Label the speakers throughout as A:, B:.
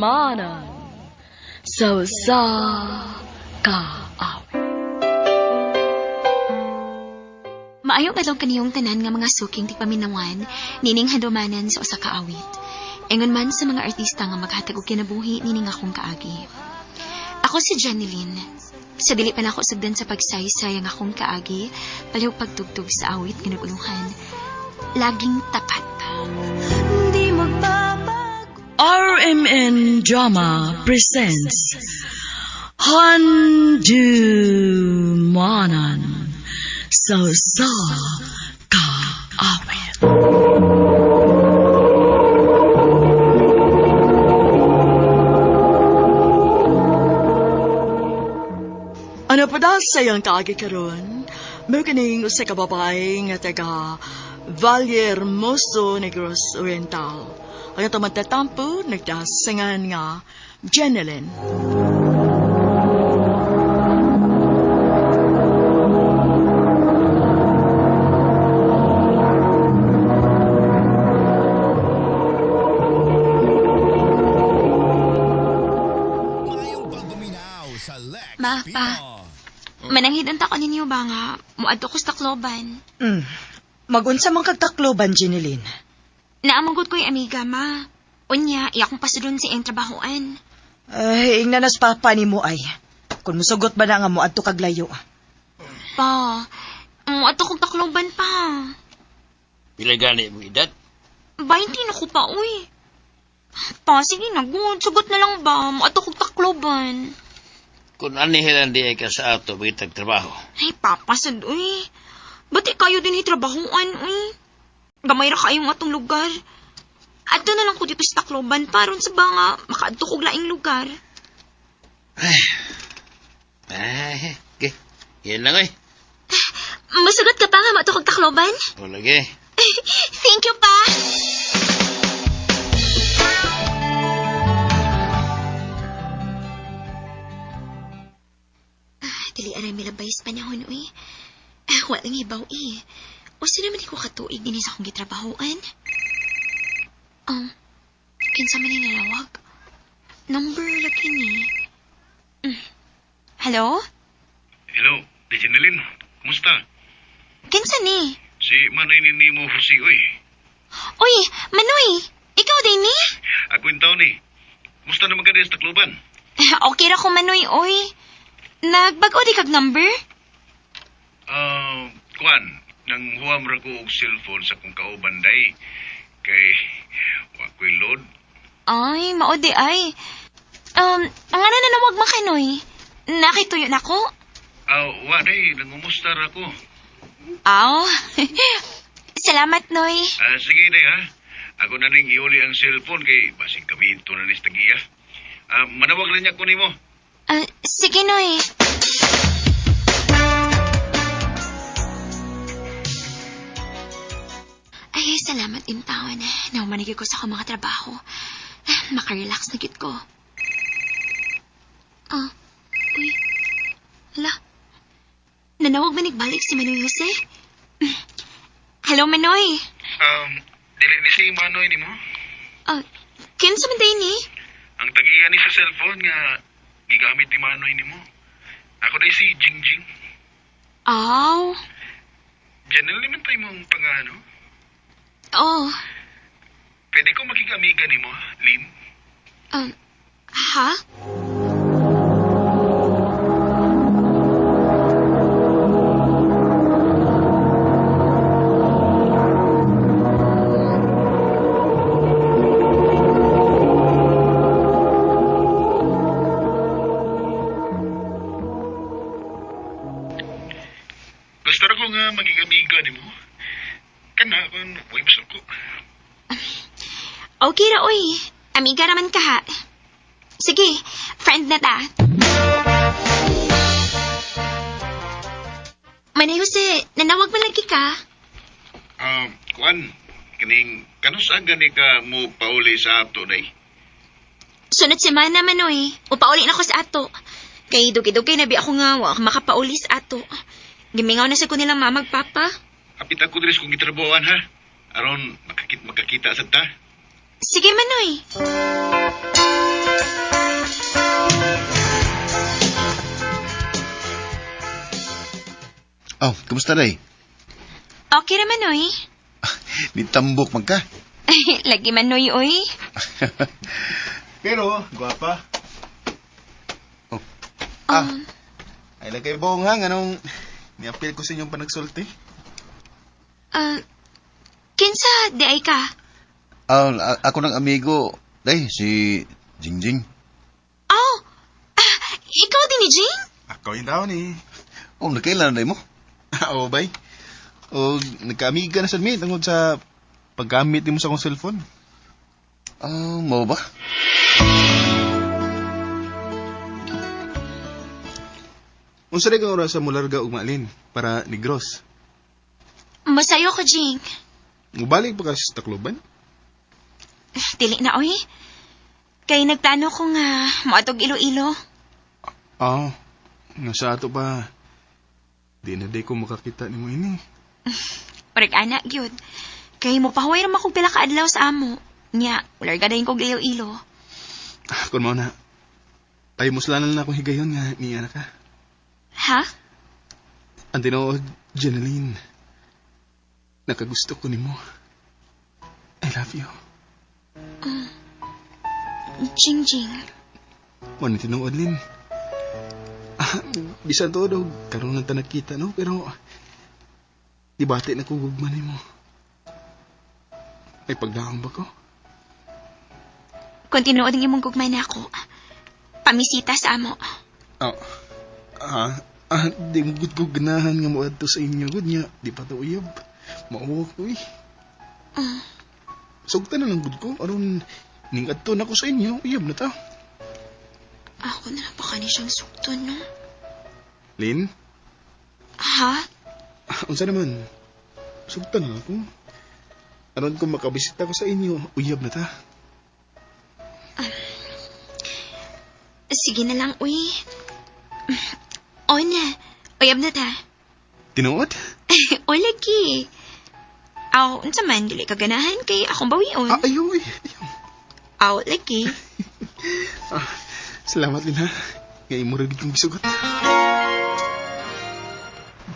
A: manan sa kaawit.
B: Maayo adlaw kaniyong tanan nga mga suking di paminawan, nining handumanan sa usa ka awit. Engon man sa mga artista nga maghatag og kinabuhi nining akong kaagi. Ako si Janeline. Sa dili pa nako sugdan sa pagsaysay ang akong kaagi, palihog pagtugtog sa awit nga naguluhan. Laging tapat.
A: RMN Drama presents Handumanan sa kaawit. Ano pa daw sayang kaagi karon? May kaning usa ka babae nga taga Valle Hermoso, Negros Oriental. Ang ito magtatampo, nagdasangan nga Janeline.
B: Ma, pa. Mananghidanta ko ninyo ba nga muadto ko sa Tacloban?
C: Magunsa man kag Tacloban, Janeline?
B: Naamanggot ko yung amiga, ma. Unya, iyakong pasadun si ang trabahoan.
C: Ay, ingnanas papa ni mo ay. Kung musugot ba na nga mo adto kag layo.
B: Pa, muadto kong Tacloban pa.
D: Pila gani mo edad?
B: 20 na ko pa, uy. Pa, sige na, good. Sugot na lang ba? Muadto kong Tacloban.
D: Kung anihilan di ay ka sa ato, bagitag trabaho.
B: Ay, papasad, uy. Ba't kayo din trabahoan, uy? Gamay ra kayong atong lugar. Adto na lang ko dito sa Tacloban paron sa banga makaadto kog laing lugar.
D: Okay. Yan lang
B: Masugot ka pa nga mato kog Tacloban?
D: O lagi.
B: Thank you, pa. Dili aray milabay sa panahon, uy. Walang ibaw, O sino naman ko katuig din sa akong gitrabahoan? Kinsa man yung nalawag? Number lagi ni. Hello?
E: Hello, di Janeline. Kumusta?
B: Kinsa ni?
E: Si Manoy ni mo Jose, oy.
B: Uy, Manoy! Ikaw din ni?
E: Ako yung tao ni. Kumusta naman ka din sa Tacloban?
B: Okay ra ko, Manoy, oy. Nagbag-o di kag number?
E: Kuan, nang huwam ra ko og cellphone sa kong kaubanday. Kay, wako'y load.
B: Ay, maudi ay. Ang ano na nawag makanoy? Nakituyo na ko?
E: Waday, nangumusta ra ko.
B: Aw. Salamat, Noy.
E: Sige, day, ha? Ako na ning iuli ang cellphone kay basing kaminto na ni Stagia. Manawag lang niya ko nimo.
B: Sige, Noy. Ay, salamat din taon. Naumanigay ko sa akong mga trabaho. Makarelax na git ko. Uy. Hala. Nanawag ba nagbalik si Manoy Jose? Hello, Manoy.
E: Dili ni si Manoy ni mo?
B: Kinsa man day ni?
E: Ang tagiya ni sa cellphone nga gigamit ni Manoy ni mo. Ako day si Jingjing.
B: Aw.
E: Janelle naman tayo mong pangano.
B: Oh.
E: Pwede ko makikamiga ni mo, Lynn?
B: Ha?
E: Gusto ko nga magigamiga ni mo. Kana kung may gusto ko.
B: Okay ra, uy. Amiga naman ka, ha? Sige, friend na ta. Manay Jose, nanawag man lagi ka?
E: Kuan, kining kanus ang gani ka mo pauli sa ato, day?
B: Sunod semana, Manoy. Upauli na ko sa ato. Kay dugi-dugi nabi ako nga, wak makapauli sa ato. Gimingaw na sa ko nilang mamagpapa.
E: Apit ako dres kung gitrabuhan, ha? Aron, makakita sa ta.
B: Sige, Manoy.
F: Oh, kumusta day?
B: Okay raman, oy.
F: Nitambok man ka.
B: Lagi man, oy.
F: Pero, gwapa. Oh. Ay lagay bonghang, anong niapil ko sa inyong panagsulti?
B: Kinsa, di ay ka?
F: Ako ng amigo, day, si Jingjing.
B: Oh, ikaw din ni Jing?
F: Ako yung tao ni. Oh, nakailan na mo? Oo, bay. O, nagkaamiga na sa mi, tungkol sa paggamit mo sa akong cellphone. Mo ba? Unsa rin kang oras sa mularga ug maalin para ni Gross?
B: Masayo ko, Jing.
F: Mubalik pa ka sa Tacloban?
B: Dili na, oy. Kay nagplano ko nga moatog Iloilo.
F: Nasa ato pa. Di na day ko makakita ni mo ini.
B: Orag anak, gyud. Kay mo pahuway naman kong pila ka adlaw sa amo. Nya, ular gadayin kog Iloilo.
F: Kung mo na, tayo muslanan na akong higayon nga ni anak ka.
B: Ha?
F: Ang tinood, Jeneline. Nakagusto ko ni mo. I love you.
B: Jing.
F: Wala tinood, Lin. Bisan to daw, karoon ng tanagkita, no? Pero, di bati na kugugman ni mo. Ay pagdaang ba ko?
B: Kung tinuod ang imong gugmay na ako, pamisita sa amo.
F: Di mo gud ganahan nga mo adto sa inyo, gud niya. Di pa to uyab. Mauwa ko eh. Sugta na lang gud ko. Aron, ning adto na ko sa inyo, uyab na ta.
B: Ako na pa kani siyang sukton, no?
F: Lin?
B: Ha?
F: Unsa naman? Sugta na ako. Aron kung makabisita ko sa inyo, uyab na ta.
B: Sige na lang, uy. O na, uyab na ta.
F: Tinuod?
B: O lagi. Aw, unsa man, dili ka ganahan kay akong bawion.
F: Ayaw eh.
B: Aw, lagi.
F: Salamat din ha. Ngayon mo rin itong gisugot.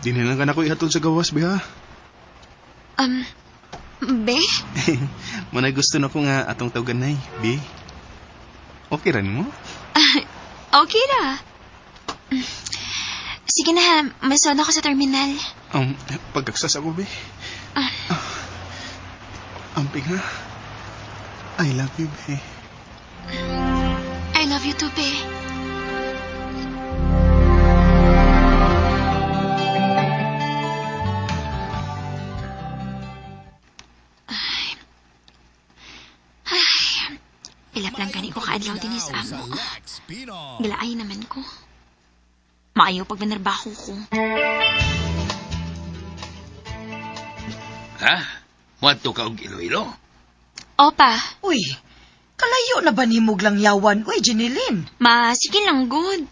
F: Di na lang ka na ko ihatod sa gawas, be ha?
B: Be?
F: Manay gusto na ko nga atong tawganay, be. Okay rin mo?
B: Okay ra. Sige na, masod ako sa terminal.
F: Pagkaksas ako, be. Amping ha. I love you, be.
B: I love you too, be. Ilap lang gani ko kaadlaw din sa amo. Gilaay naman ko. Maayo pag manarbaho ko.
D: Ha? Muadto ka og Iloilo?
B: Opa,
C: Uy, kalayo na ba ni lang yawan? Uy, Jeneline.
B: ma, sige lang, good.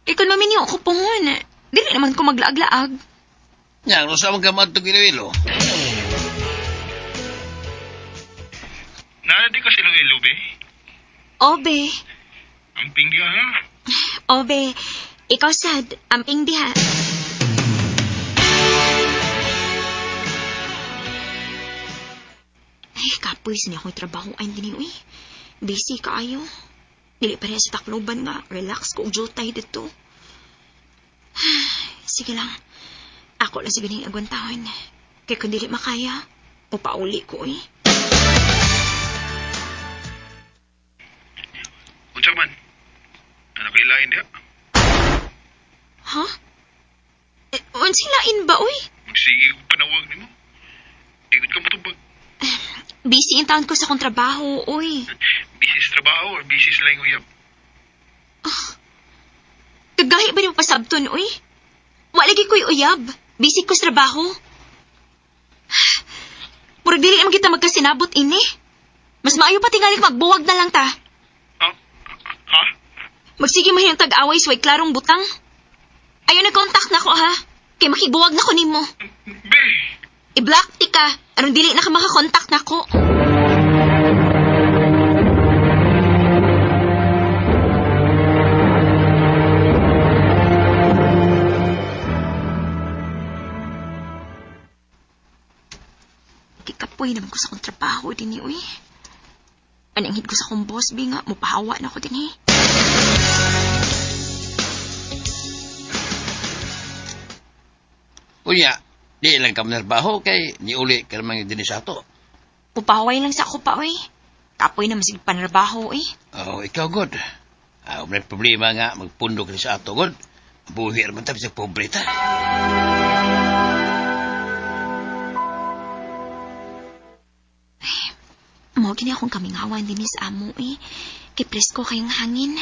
B: Ikaw maminyo ko pohon. Dili naman ko maglaag-laag.
D: Nya, ano sa mga muadto og Iloilo?
E: Nana di ka silang ilube?
B: Obe,
E: Ang pingga ha?
B: obe, ikaw sad, amping diha. Ay, kapoy sa niya akong trabaho ay din uy. Busy kaayo. Dili pa rin sa Tacloban nga, relax ko, jutay dito. Sige lang, ako lang siguro yung agwantahon. Kaya kung dili makaya, upauli ko eh.
E: Unsa man? Ano kay lain diha?
B: Ha? Unsilain ba, uy?
E: Magsige ko panawag nimo. Igod ka matubag.
B: Busy in town ko sa akong trabaho, uy.
E: Busy sa trabaho or busy sa laing uyab?
B: Kagahi ba niyo pasabton, uy? Wala lagi ko'y uyab. Busy ko sa trabaho. Murag dili naman kita magkasinabot, ini. Mas maayo pa tingali magbuwag na lang ta.
E: Ha?
B: Magsige mahiyang tag-away suway klarong butang. Ayaw na contact na ko, ha? Kay makibuwag na ko nimo.
E: Be!
B: I-block ti ka. Anong dili na ka makakontakt na ko. ko sa kong boss, bi nga, mupahawa na ko din eh.
D: Unya, di lang ka manarbaho kay niuli ka naman yung dinisato.
B: Pupahaway lang sa ako pa, oy. Tapoy na masig panarbaho, eh.
D: Oh, ikaw, God. May problema nga, magpundo ka sa ato, God. Buhi naman tayo sa pobreta.
B: Mo gini akong kamingawan din sa amo, eh. Kay presko kayong hangin.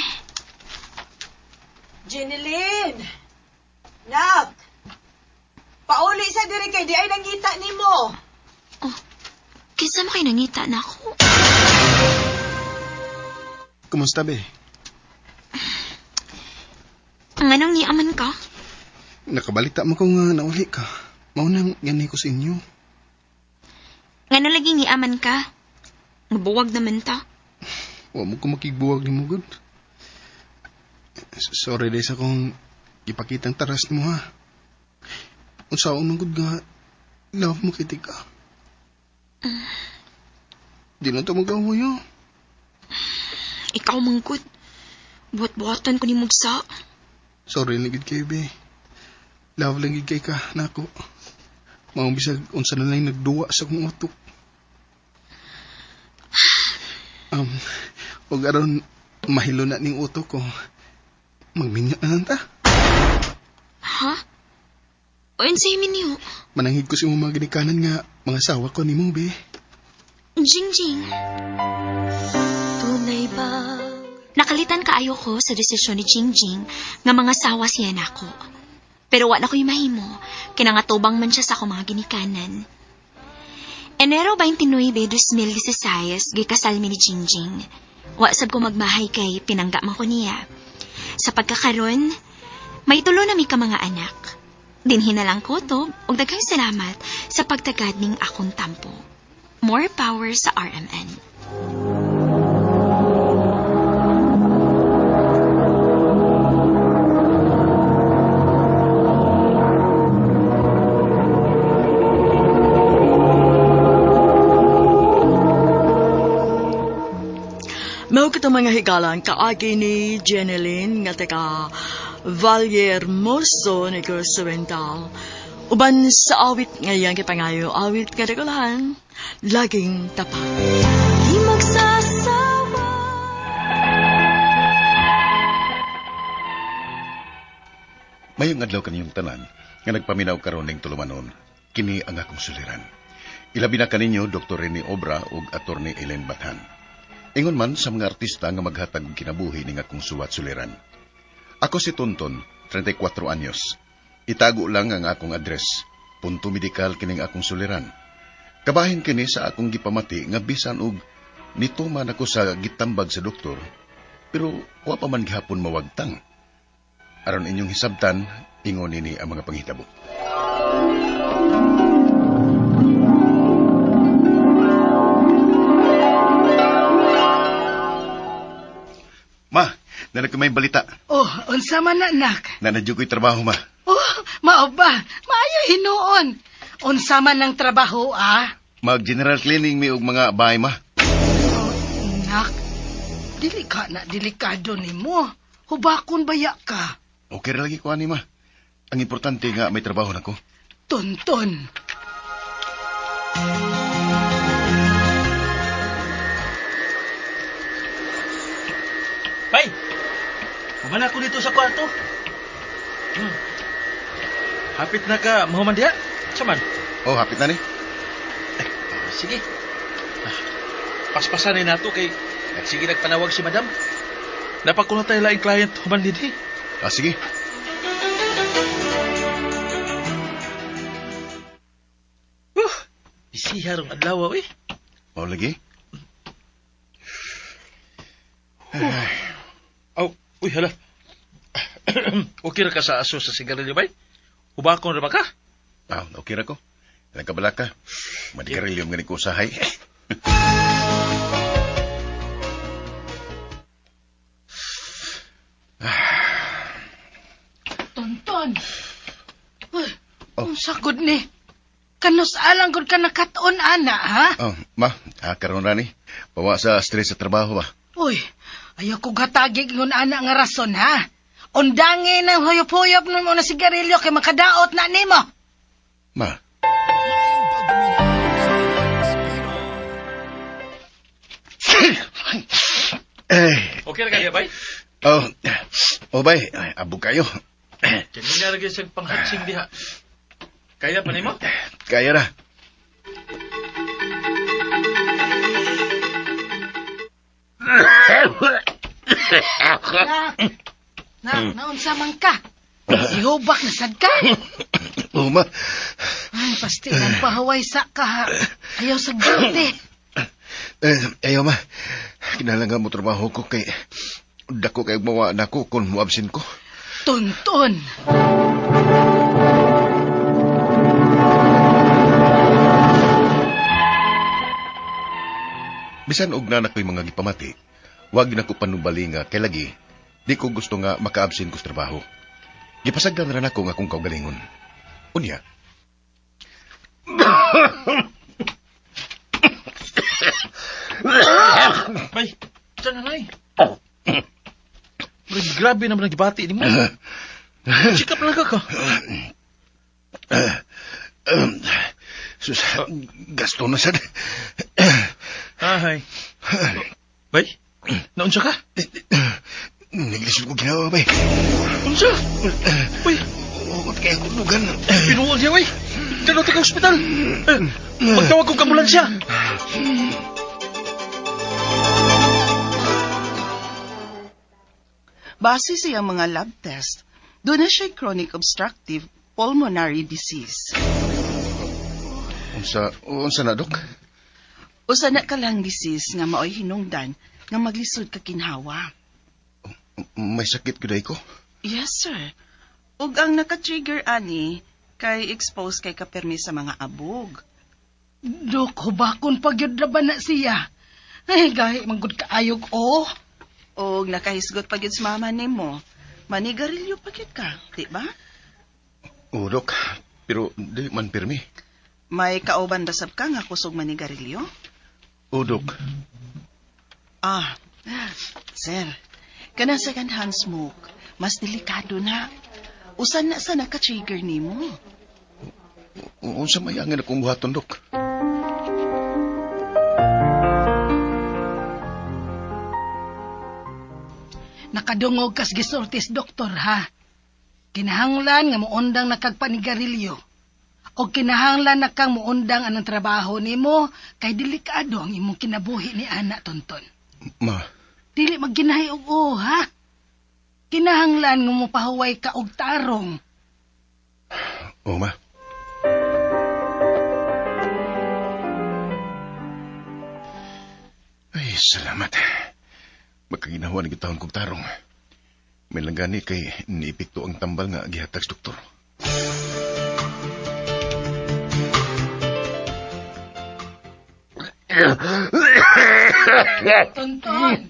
C: Jeneline! Nak! Pauli sa diri kay di ay nangita nimo.
B: Oh, kinsa mo kayo nangita na ako?
F: Kumusta, be?
B: Ang anong niaman ka?
F: Nakabalita mo ko nga nauli ka. Maunang ganay ko sa inyo.
B: Ngano lagi niaman ka? Mabuwag naman ta.
F: Huwag mo ko makigbuwag ni mo, God. Sorry dahil sa kong ipakitang taras mo, ha. Unsaon mong good nga, love mo kiti ka. Di na ito mag-away, ha.
B: Ikaw manggod. Buhat-buhatan ko ni Mugsa.
F: Sorry lang gid kayo, be. Love lang gid kay ka, nako. Maong bisag unsa na lang nagduwa sa kong utok. Og aron mahilo na ning utok ko. Magminya na lang ta.
B: Ha? O unsay minyo?
F: Mananghid ko si mga ginikanan nga mga sawa ko nimo, be.
B: Jingjing.
C: Tunay ba?
B: Nakalitan kaayo ko sa desisyon ni Jingjing nga mga sawa siya nako. Pero wa na ko'y mahimo, kinangatubang man siya sa akong mga ginikanan. Enero 29, 2016, gikasal mi ni Jingjing. Wa sab ko magmahay kay pinangga man ko niya. Sa pagkakaron, may tulo na mi ka mga anak. Dinhin na lang ko to, ug daghang salamat sa pagtagad ning akong tampo. More power sa RMN.
A: Mao kita mga higalan kaagi ni Jeneline nga taga Valle Hermoso, Negros Oriental. Uban sa awit ngayon kay pangayo, awit nga regulahan, laging tapat. Di magsasawa.
G: Mayong adlaw kaniyong tanan nga nagpaminaw karon ning tulumanon, kini ang akong suliran. Ilabi na kaninyo Dr. Rene Obra ug Attorney Ellen Bathan. Ingon man sa mga artista nga maghatag og kinabuhi ning akong suwat suliran. Ako si Tonton, 34 anyos. Itago lang ang akong address. Punto medikal kining akong suliran. Kabahin kini sa akong gipamati nga bisan og nituman ako sa gitambag sa doktor, pero wa pa man gihapon mawagtang. Aron inyong hisabtan, ingon nini ang mga panghitabo. Ma, nanak may balita.
H: Oh, unsa man na, nak?
G: Nanadyo ko'y trabaho, ma.
H: Oh, mao ba? Maayo hinuon. Unsa man ang trabaho, ah?
G: Mag-general cleaning mi og mga bahay, ma.
H: Oh, nak, delikado ni mo. Hubakon baya ka.
G: Okay ra lagi ko ani, ma. Ang importante nga may trabaho na ko.
H: Tonton.
I: Bay! Kumana ko dito sa kwarto. Hapit na ka, mahuman diha? Saman?
G: Oh, hapit na ni.
I: Sige. Paspasanin nato kay sige nagpanawag si madam. Dapat ko na tayo laing client human didi.
G: Sige.
I: Bisiha rong adlaw eh.
G: O lagi?
I: Uy, hala. Okay ra ka sa aso sa sigarilyo, bay? Hubakon ra ba ka?
G: Okay ra ko. Nagkabala ka. Madigarilyo nga ni ko usahay.
H: Tonton. Uy, unsa gud ni? Kanus alang gud ka nakatuon ana, ha?
G: Ma, karon ra ni. Pawa sa stress sa trabaho ba?
H: Uy, ayaw ko gatagig ngun anak nga rason, ha? Undangin ng huyop-huyop nun mo na sigarilyo kay makadaot na nimo.
G: Ma,
I: Okay na kaya, bay?
G: bay, abog kayo.
I: Kanina lagi siyang panghatsing diha. Kaya pa nimo?
G: Kaya na.
H: Naunsa man ka? Ihubak na sad ka.
G: Ma.
H: Ay, pasti lang pahaway sa ka, ha? Ayaw sa gante.
G: Ayaw, ma. Kinalangga mo trabaho ko kay... Dako kay mawa na ko kung muabsin ko.
H: Tonton.
G: Bisan og nanak ko'y mga gipamati, wag na ko panubalinga kay lagi, di ko gusto nga makaabsin ko sa trabaho. Gipasagdan ra nako nga akong kaugalingon. Unya.
I: Bay, saan na nay? Grabe naman ang gibati ni mo. Sikap lang ka.
G: Sus, gasto na sad.
I: Ay. Bay, naunsa ka?
G: Naglisod ko ginawa, bay.
I: Unsa? Bay,
G: Ugot kaya kulugan.
I: pinuol niya, bay. Daluti ka ospital. Magtawag kong ambulansya.
J: Base sa iyang mga lab test, doon na siya chronic obstructive pulmonary disease.
G: Unsa na, Dok?
J: Usa na ka lang disease nga maoy hinungdan nga maglisod ka kinhawa.
G: May sakit kuday ko.
J: Yes, sir. Ug ang naka-trigger ani kay expose kay kapermi sa mga abog.
H: Dok, hubakon pagyod na ba na siya? Ay, gahi, manggod kaayog, oh.
J: Og nakahisgot pa gyud sa mama nimo. Manigarilyo pa gyud ka, di ba?
G: Oo, Dok. Pero di man pirmi.
J: May kauban dasab ka nga kusog manigarilyo?
G: Oo, Dok.
J: Sir, kanang second hand smoke, mas delikado na. Usan na sa naka-trigger nimo.
G: Unsa may angin akong buhaton, Dok?
H: Nakadungog kas gisultis, doktor, ha? Kinahanglan nga muundang nakagpanigarilyo. O kinahanglan na kang muundang anong trabaho nimo kay delikado ang imong kinabuhi ni anak, Tonton.
G: Ma.
H: Dili magginahi og ha? Kinahanglan nga mopahuway ka og tarong.
G: Oo, ma. Ay, salamat. Magkaginawa ng itahon kong tarong. May langgani kay niipikto ang tambal nga gihatag sa doktor.
H: Tonton!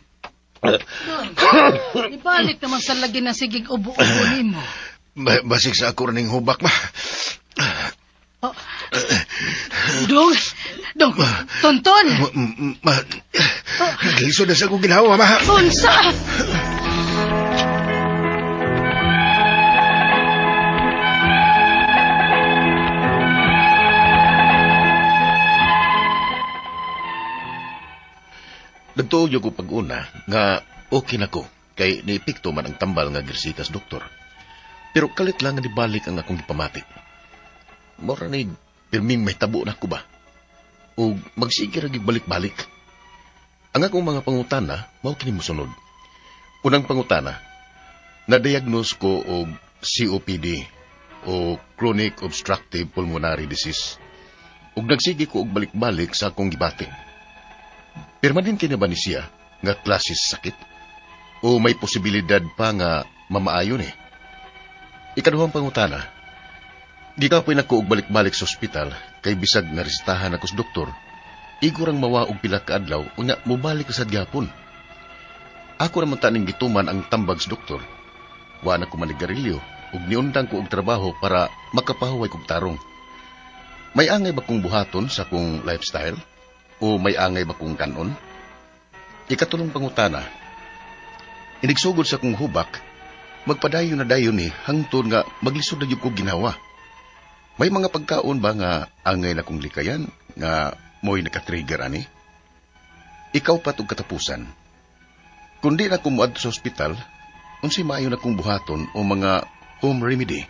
H: Ibalik naman sa lagi na sigig ubo-ubo nimo.
G: Basig sa ako rin hubak, ma.
H: Dong, Tonton!
G: Lisod na sa akong ginawa, ma.
H: Unsa?
G: Nagtuyo ko pag-una nga okay na ko kay niipikto man ang tambal nga girsitas doktor. Pero kalit lang nga dibalik ang akong gipamati. Mora ni pirming may tabo na ko ba? O magsige ra balik-balik. Ang akong mga pangutana mao kini mosunod. Unang pangutana, na-diagnose ko og COPD o chronic obstructive pulmonary disease. Ug nagsige ko og balik-balik sa akong gibating. Permanente na ba ni siya nga klase sa sakit? O may posibilidad pa nga mamaayon eh? Ikaduhang pangutana, di ka pa ko og balik-balik sa ospital kay bisag na resetahan ako sa doktor, igurang mawa og pila ka adlaw o nga mubalik sa gyapon. Ako naman taning gituman ang tambag sa doktor. Wa na ko manigarilyo ug niundang ko og trabaho para makapahuway kog tarong. May angay ba kong buhaton sa kong lifestyle? O may angay ba kong kanon? Ikatulong pangutana, inigsugod sa kong hubak, magpadayon na dayon ni hangtod nga maglisod na yun ko ginawa. May mga pagkaon ba nga angay na kong likayan nga mo'y nakatrigger ani? Ikaw pa tong katapusan. Kundi na kumuad sa ospital, unsay maayo na kong buhaton o mga home remedy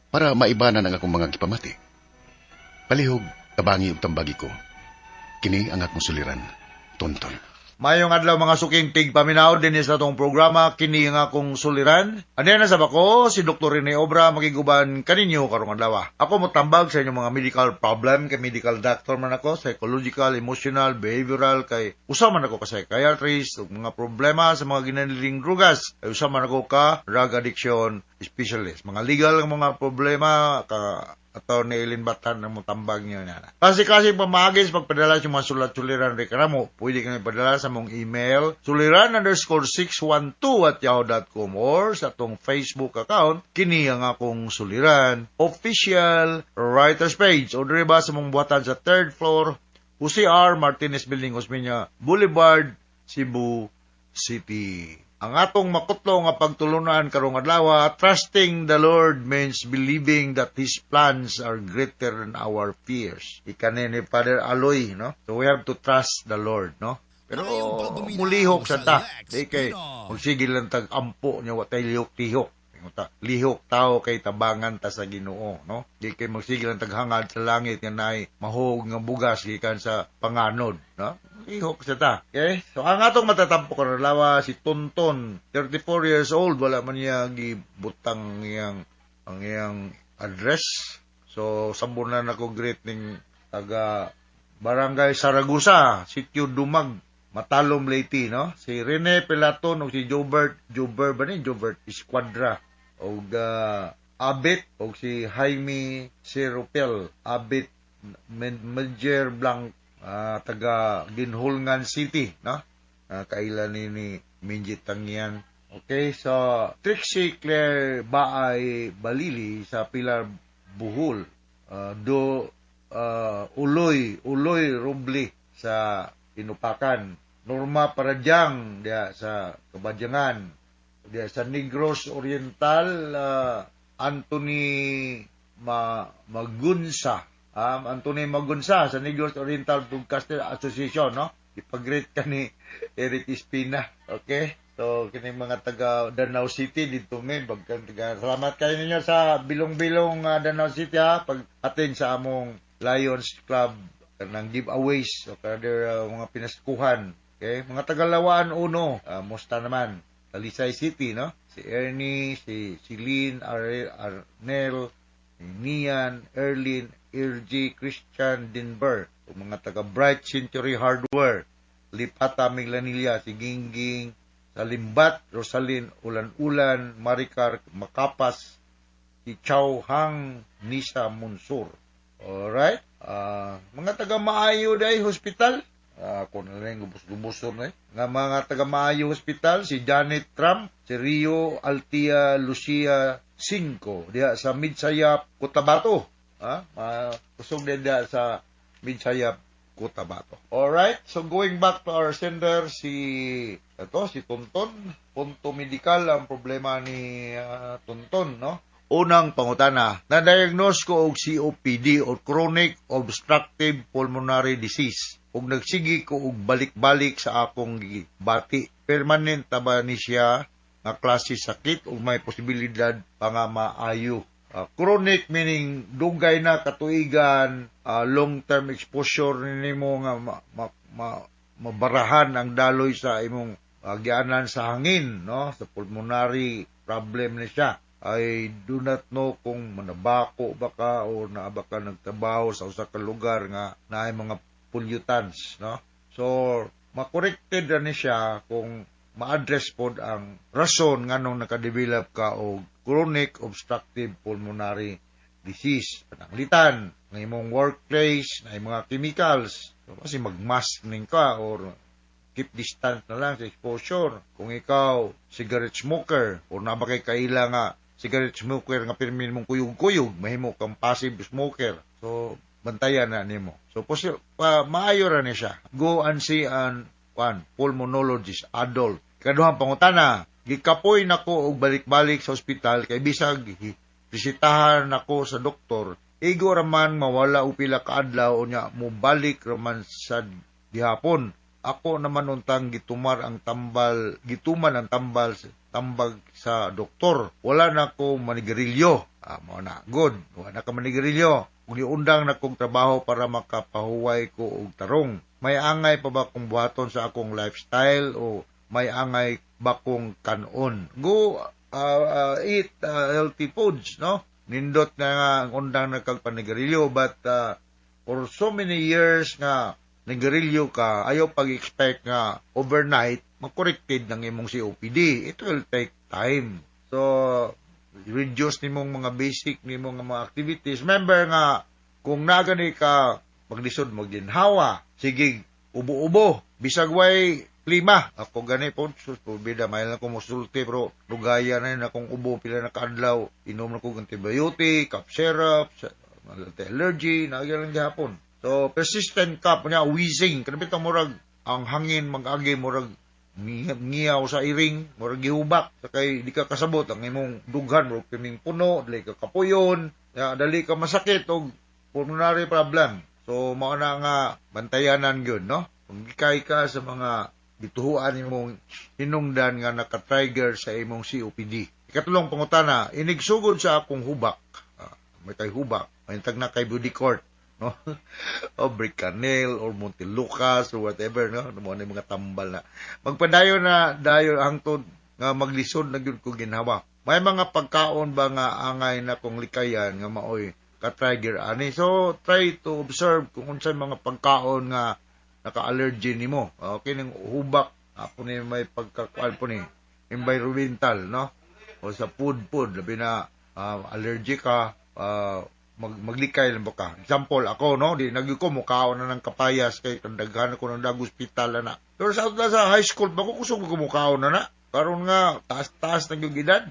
G: para maibanan ang akong mga kipamati. Palihog, tabangi og tambagi ko. Kini ang akong suliran, Tonton.
K: Mayong adlaw mga suking tigpaminaw din sa atong programa kini nga akong suliran. Ano na sa bako si Dr. Rene Obra magiguban kaninyo karong adlaw. Ako motambag sa inyong mga medical problem kay medical doctor man ako, psychological, emotional, behavioral kay usa man ako ka psychiatrist ug mga problema sa mga ginaniling drugas. Kay usa man ako ka drug addiction specialist. Mga legal nga mga problema ka Atty. Eileen Bathan na motambag niyo na. Kasi pamagis pagpadala sa mga sulat-suliran reklamo, pwede kami padala sa mong email suliran_612@yahoo.com or sa atong Facebook account kini ang akong suliran official writers page o diri ba sa mong buhatan sa 3rd floor Jose R. Martinez Building, Osmeña Boulevard, Cebu City. Ang atong makutlo nga pagtulunan karong adlaw, trusting the Lord means believing that His plans are greater than our fears. Ikanin ni Father Aloy, no? So we have to trust the Lord, no? Pero mulihok sa ta. Di kay magsigil lang tag-ampo niya watay lihok-tihok. Lihok tao kay tabangan ta sa Ginoo, no? Di kay magsigil lang taghangad sa langit nga naay mahog nga bugas gikan sa panganod, no? Ihok sa ta. Okay? So, ang atong matatampo karon lawa si Tonton, 34 years old, wala man niya gibutang ang iyang address. So, sambunan ako greet ning taga Barangay Saragusa, Sitio Dumag, Matalom Leyte, no? Si Rene Pelaton o si Jobert Esquadra o Abit o si Jaime Seropel, Abit Major Blanc, taga Ginhulngan City, no? Kailan ni Minjit Tangyan. Okay, so Trixie Claire Baay Balili sa Pilar Buhol, Uloy Rubli sa Inupakan, Norma Paradyang dia sa Kabadyangan, dia sa Negros Oriental, Anthony Magunsa, Anthony Magunsa sa Negros Oriental Broadcaster Association, no? Ipag-greet ka ni Eric Espina. Okay? So, kini mga taga Danau City dito men, salamat kayo ninyo sa bilong-bilong Danau City ha, pag-attend sa among Lions Club ng giveaways o kada mga pinaskuhan. Okay? Mga taga Lawaan Uno, musta naman? Talisay City, no? Si Ernie, si Celine, Arnel, Nian, Erlin, RG, Christian Denver, o mga taga Bright Century Hardware, Lipata Miglanilla, si Gingging, Salimbat, Rosalyn, Ulan-Ulan, Maricar, Makapas, si Chow Hang, Nisa Munsur. Alright? Mga taga Maayo Day Hospital, ako na rin gubos-gubosor na nga mga taga Maayo Hospital, si Janet Trump, si Rio Altia Lucia 5, diya sa Midsayap, Cotabato. Kusog din sa Midsayap, Cotabato. Alright, so going back to our sender, si Tonton, punto medical ang problema ni Tonton, no? Unang pangutana, na-diagnose ko og COPD or chronic obstructive pulmonary disease. Ug nagsigi ko og balik-balik sa akong bati. Permanent ba ni siya nga klase sakit ug may posibilidad pa nga maayo. Chronic meaning dugay na katuigan, long-term exposure nimo nga mabarahan ang daloy sa imong gianan sa hangin, no? Sa pulmonary problem ni siya. I do not know kung manabako ba ka o naaba ka nagtrabaho sa usa ka lugar nga naay mga pollutants, no? So, makorrekted na ni siya kung ma-address pod ang rason nganong nakadevelop ka og chronic obstructive pulmonary disease. Pananglitan ng imong workplace, na mga chemicals. So, kasi mag-mask ning ka or keep distance na lang sa exposure. Kung ikaw cigarette smoker o na ba kay kaila nga cigarette smoker nga pirmin mong kuyog-kuyog, mahimo kang passive smoker. So, bantayan na nimo. So, maayo ra ni siya. Go and see an pulmonologist adult. Ikaduhang pangutana, gikapoy nako og balik-balik sa ospital kay bisag bisitahan nako sa doktor. Igo raman mawala og pila ka adlaw unya mo balik raman sa gihapon. Ako naman untang gituman ang tambal tambag sa doktor. Wala na ko manigarilyo. Mao na good. Wala na ka manigarilyo. Uniundang na kong trabaho para makapahuway ko og tarong. May angay pa ba kong buhaton sa akong lifestyle o may angay ba kong kanon? Go eat healthy foods, no? Nindot na nga ang undang na kagpanigarilyo but for so many years nga nagarilyo ka, ayaw pag-expect nga overnight, mag-corrected ng imong COPD. It will take time. So, reduce nimong mga basic nimong mga activities. Remember nga, kung nagani ka maglisod, magginhawa, sige, ubo-ubo, bisag way klima. Ako gani po, bida, may lang ko musulti, pero lugaya na yun akong ubo, pila na kaadlaw, inom na ko antibiotic, cough syrup, allergy, nagyan lang gihapon. So, persistent cough, wheezing, kanapit ang murag, ang hangin, mag-agi, murag, ngiyaw sa iring, murag gihubak, sakay di ka kasabot, ang imong dughan, murag kiming puno, dali ka kapuyon, dali ka masakit, o pulmonary problem. So, mga na nga, bantayanan yun, no? Kung gikay ka sa mga gituhuan imong hinungdan nga naka-trigger sa imong COPD. Ikatulong pangutana, inigsugod sa akong hubak, may kay hubak, may tag na kay Budicort, no? O Bricanel or Montelucas or whatever, no? Mo na mga tambal na. Magpadayon na dayon hangtod nga maglisod na gyud ko ginhawa. May mga pagkaon ba nga angay na kong likayan nga maoy ka-trigger ani. So try to observe kung unsay mga pagkaon nga naka-allergy nimo. Okay ning hubak apo ni may pagkakuan po ni environmental, no? O sa food labi na allergy ka maglikay lang ba ka. Example, ako, no, di nagyo ko mukaon na ng kapayas kay tandaghan ko ng dag hospital na. Pero sa high school, bako kusog ko mukaon na. Karon nga, taas-taas na yung edad.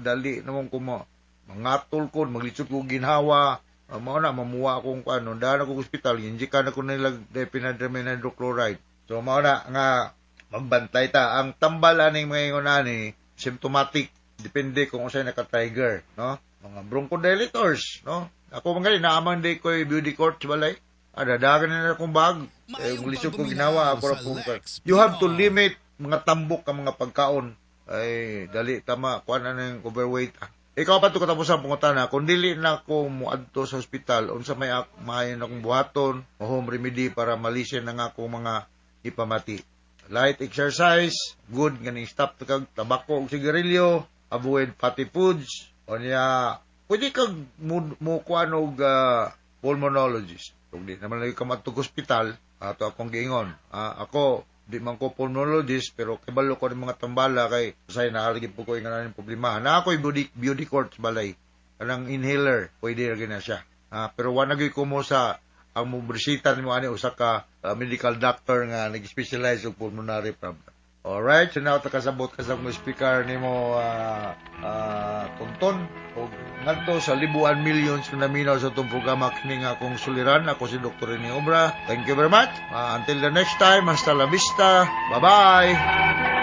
K: Dali naman ko mangatol ko, maglitsot ko ginhawa, mamuha akong ano, dahil ako hospital, injikan ako nilag diphenhydramine hydrochloride. So, mauna nga, magbantay ta. Ang tambalan ng mga ingonani, symptomatic, depende kung usay naka-trigger, no? Mga bronchodilators, no? Ako mga naaman day ko Budicort sa balay. Dadagan na akong bag. Kung lisod ko ginawa, ako na pong you have to limit mga tambok ka mga pagkaon. Ay, dali, tama, kuha na ng overweight. Ikaw pa ito katapos ang pangutana, kung dili na ako muadto sa hospital, unsa may mahayon akong buhaton, o home remedy para malisin na nga akong mga ipamati. Light exercise, good, ganing stop kag tabako o sigarilyo, avoid fatty foods, o niya, pwede kag mukuan og pulmonologist. Kung di naman lagi ka matug hospital, ato akong giingon. Ako, di man ko pulmonologist, pero kibalo ko ng mga tambala kay say nahalagi po ko yung ng problema. Na ako'y Budicort balay. Kanang inhaler, pwede rin na siya. Pero wanagay ko mo sa ang mubrisita mo ani usa ka medical doctor nga nag-specialize og pulmonary problem. Alright, so now takasabot ka sa mga speaker ni mo Tonton o ngadto sa libuan millions na naminaw sa itong programa kini nga akong suliran. Ako si Dr. Rene Obra. Thank you very much. Until the next time, hasta la vista. Bye-bye.